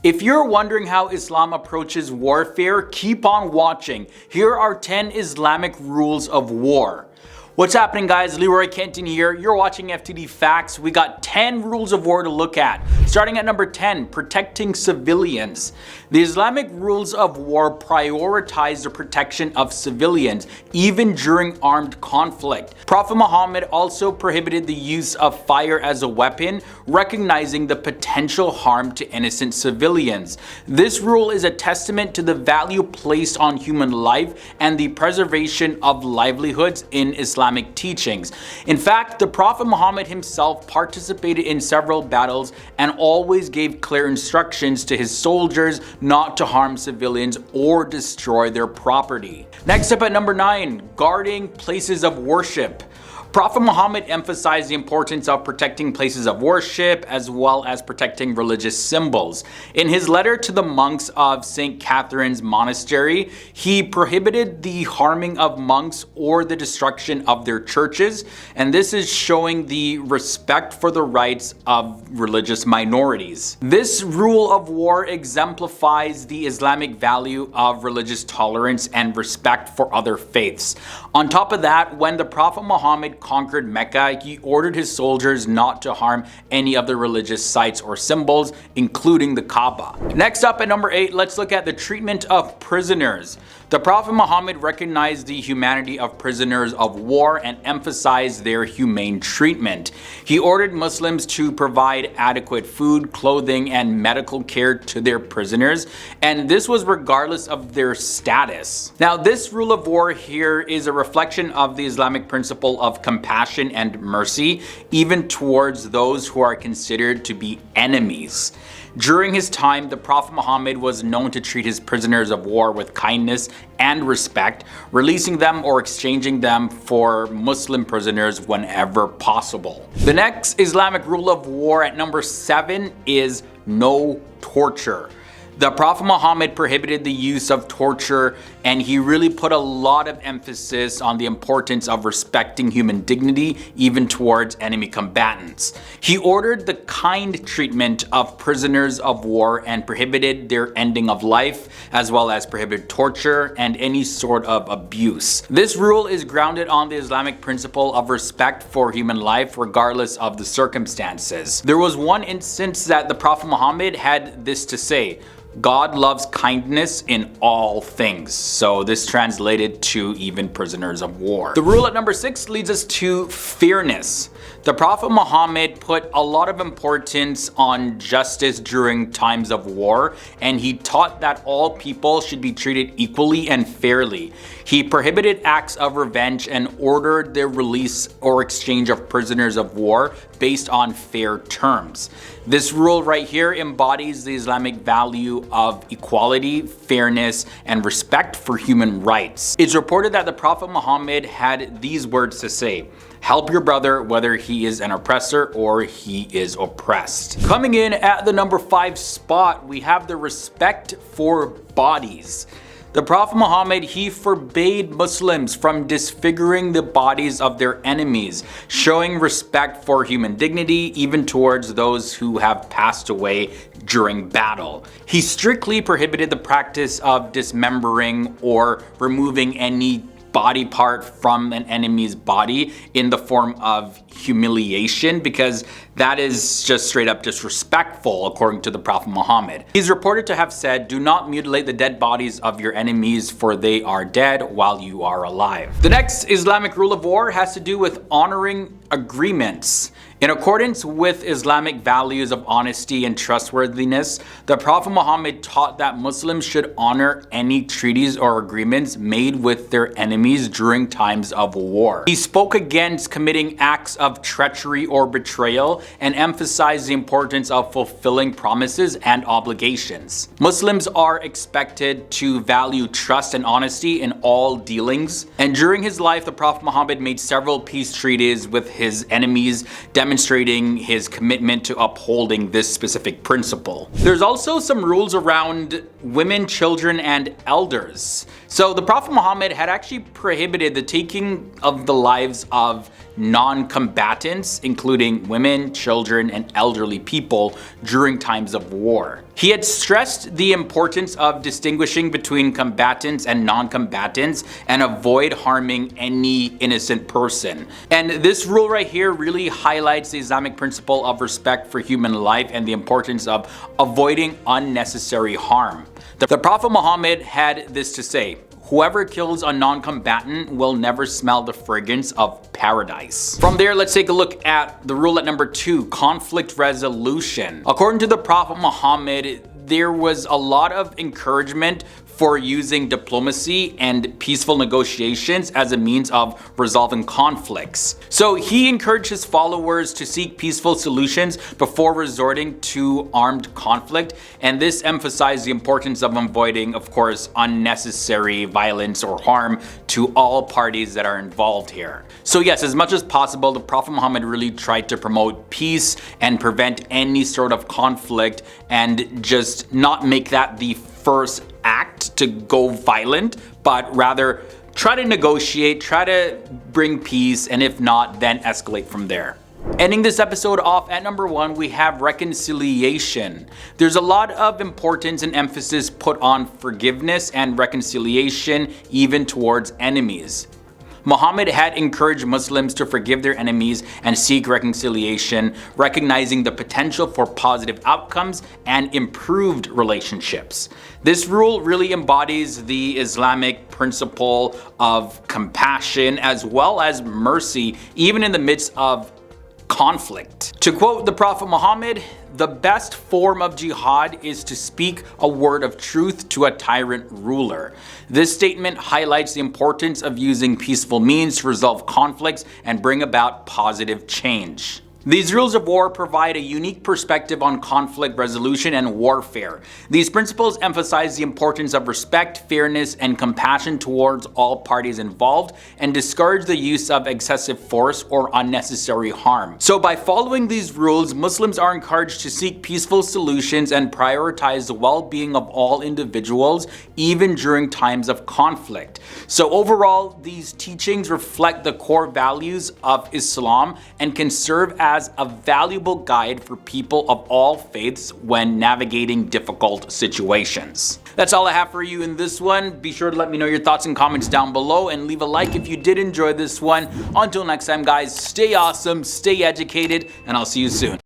If you're wondering how Islam approaches warfare, keep on watching. Here are 10 Islamic rules of war. What's happening, guys? Leroy Kenton here. You're watching FTD Facts. We got 10 rules of war to look at. Starting at number 10, protecting civilians. The Islamic rules of war prioritize the protection of civilians, even during armed conflict. Prophet Muhammad also prohibited the use of fire as a weapon, recognizing the potential harm to innocent civilians. This rule is a testament to the value placed on human life and the preservation of livelihoods in Islamic teachings. In fact, the Prophet Muhammad himself participated in several battles and always gave clear instructions to his soldiers not to harm civilians or destroy their property. Next up at number 9, guarding places of worship. Prophet Muhammad emphasized the importance of protecting places of worship as well as protecting religious symbols. In his letter to the monks of St. Catherine's Monastery, he prohibited the harming of monks or the destruction of their churches, and this is showing the respect for the rights of religious minorities. This rule of war exemplifies the Islamic value of religious tolerance and respect for other faiths. On top of that, when the Prophet Muhammad conquered Mecca, he ordered his soldiers not to harm any of the religious sites or symbols, including the Kaaba. Next up at number 8, let's look at the treatment of prisoners. The Prophet Muhammad recognized the humanity of prisoners of war and emphasized their humane treatment. He ordered Muslims to provide adequate food, clothing, and medical care to their prisoners, and this was regardless of their status. Now, this rule of war here is a reflection of the Islamic principle of compassion and mercy, even towards those who are considered to be enemies. During his time, the Prophet Muhammad was known to treat his prisoners of war with kindness and respect, releasing them or exchanging them for Muslim prisoners whenever possible. The next Islamic rule of war at number 7 is no torture. The Prophet Muhammad prohibited the use of torture, and he really put a lot of emphasis on the importance of respecting human dignity, even towards enemy combatants. He ordered the kind treatment of prisoners of war and prohibited their ending of life, as well as prohibited torture and any sort of abuse. This rule is grounded on the Islamic principle of respect for human life, regardless of the circumstances. There was one instance that the Prophet Muhammad had this to say: God loves kindness in all things. So this translated to even prisoners of war. The rule at number 6 leads us to fairness. The Prophet Muhammad put a lot of importance on justice during times of war, and he taught that all people should be treated equally and fairly. He prohibited acts of revenge and ordered the release or exchange of prisoners of war based on fair terms. This rule right here embodies the Islamic value of equality, fairness, and respect for human rights. It's reported that the Prophet Muhammad had these words to say: help your brother whether he is an oppressor or he is oppressed. Coming in at the number 5 spot, we have the respect for bodies. The Prophet Muhammad, he forbade Muslims from disfiguring the bodies of their enemies, showing respect for human dignity even towards those who have passed away during battle. He strictly prohibited the practice of dismembering or removing any body part from an enemy's body in the form of humiliation, because that is just straight up disrespectful according to the Prophet Muhammad. He's reported to have said, "Do not mutilate the dead bodies of your enemies, for they are dead while you are alive." The next Islamic rule of war has to do with honoring agreements. In accordance with Islamic values of honesty and trustworthiness, the Prophet Muhammad taught that Muslims should honor any treaties or agreements made with their enemies during times of war. He spoke against committing acts of treachery or betrayal and emphasized the importance of fulfilling promises and obligations. Muslims are expected to value trust and honesty in all dealings, and during his life, the Prophet Muhammad made several peace treaties with his enemies, demonstrating his commitment to upholding this specific principle. There's also some rules around women, children, and elders. So the Prophet Muhammad had actually prohibited the taking of the lives of non-combatants, including women, children, and elderly people during times of war. He had stressed the importance of distinguishing between combatants and non-combatants and avoid harming any innocent person. And this rule right here really highlights the Islamic principle of respect for human life and the importance of avoiding unnecessary harm. The Prophet Muhammad had this to say: "Whoever kills a non-combatant will never smell the fragrance of paradise." From there, let's take a look at the rule at number 2, conflict resolution. According to the Prophet Muhammad, there was a lot of encouragement for using diplomacy and peaceful negotiations as a means of resolving conflicts. So he encouraged his followers to seek peaceful solutions before resorting to armed conflict, and this emphasized the importance of avoiding, of course, unnecessary violence or harm to all parties that are involved here. So yes, as much as possible, the Prophet Muhammad really tried to promote peace and prevent any sort of conflict and just not make that the first act to go violent, but rather try to negotiate, try to bring peace, and if not, then escalate from there. Ending this episode off at number 1, we have reconciliation. There's a lot of importance and emphasis put on forgiveness and reconciliation, even towards enemies. Muhammad had encouraged Muslims to forgive their enemies and seek reconciliation, recognizing the potential for positive outcomes and improved relationships. This rule really embodies the Islamic principle of compassion as well as mercy, even in the midst of conflict. To quote the Prophet Muhammad, "The best form of jihad is to speak a word of truth to a tyrant ruler." This statement highlights the importance of using peaceful means to resolve conflicts and bring about positive change. These rules of war provide a unique perspective on conflict resolution and warfare. These principles emphasize the importance of respect, fairness, and compassion towards all parties involved, and discourage the use of excessive force or unnecessary harm. So by following these rules, Muslims are encouraged to seek peaceful solutions and prioritize the well-being of all individuals, even during times of conflict. So overall, these teachings reflect the core values of Islam and can serve as a valuable guide for people of all faiths when navigating difficult situations. That's all I have for you in this one. Be sure to let me know your thoughts and comments down below, and leave a like if you did enjoy this one. Until next time, guys, stay awesome, stay educated, and I'll see you soon.